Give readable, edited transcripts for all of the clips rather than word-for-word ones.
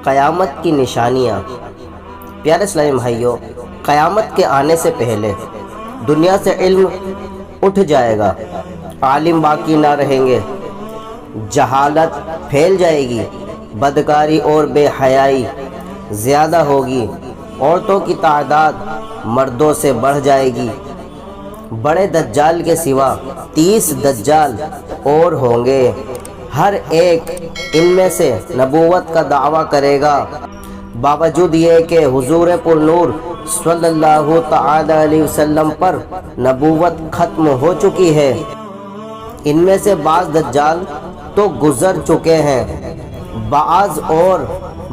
قیامت کی نشانیاں۔ پیارے اسلامی بھائیوں، قیامت کے آنے سے پہلے دنیا سے علم اٹھ جائے گا، عالم باقی نہ رہیں گے، جہالت پھیل جائے گی، بدکاری اور بے حیائی زیادہ ہوگی، عورتوں کی تعداد مردوں سے بڑھ جائے گی، بڑے دجال کے سوا 30 دجال اور ہوں گے، ہر ایک ان میں سے نبوت کا دعویٰ کرے گا، باوجود یہ کہ حضور پر نور صلی اللہ تعالی علیہ وسلم پر نبوت ختم ہو چکی ہے۔ ان میں سے بعض دجال تو گزر چکے ہیں، بعض اور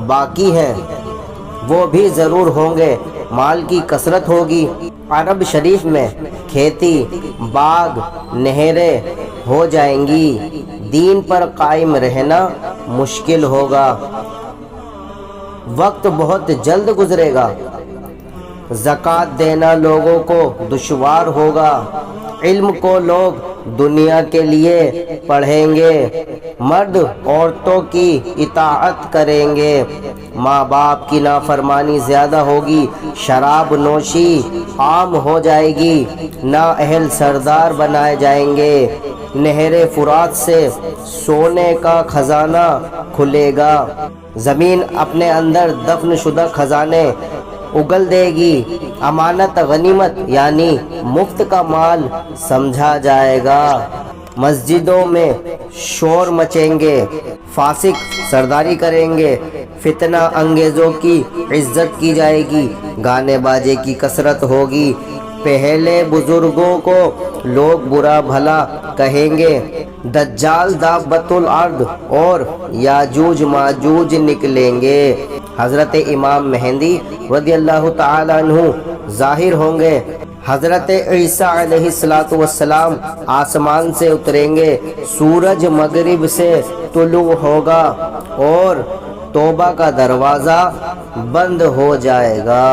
باقی ہیں، وہ بھی ضرور ہوں گے۔ مال کی کثرت ہوگی، عرب شریف میں کھیتی باغ نہریں ہو جائیں گی، دین پر قائم رہنا مشکل ہوگا، وقت بہت جلد گزرے گا، زکوٰۃ دینا لوگوں کو دشوار ہوگا، علم کو لوگ دنیا کے لیے پڑھیں گے، مرد عورتوں کی اطاعت کریں گے، ماں باپ کی نافرمانی زیادہ ہوگی، شراب نوشی عام ہو جائے گی، نااہل سردار بنائے جائیں گے، نہر فرات سے سونے کا خزانہ کھلے گا، زمین اپنے اندر دفن شدہ خزانے اگل دے گی، امانت غنیمت یعنی مفت کا مال سمجھا جائے گا، مسجدوں میں شور مچیں گے، فاسق سرداری کریں گے، فتنہ انگیزوں کی عزت کی جائے گی، گانے باجے کی کثرت ہوگی، پہلے بزرگوں کو لوگ برا بھلا کہیں گے، دجال دابۃ الارض اور یاجوج ماجوج نکلیں گے، حضرت امام مہدی رضی اللہ تعالی عنہ ظاہر ہوں گے، حضرت عیسیٰ علیہ السلام آسمان سے اتریں گے، سورج مغرب سے طلوع ہوگا اور توبہ کا دروازہ بند ہو جائے گا۔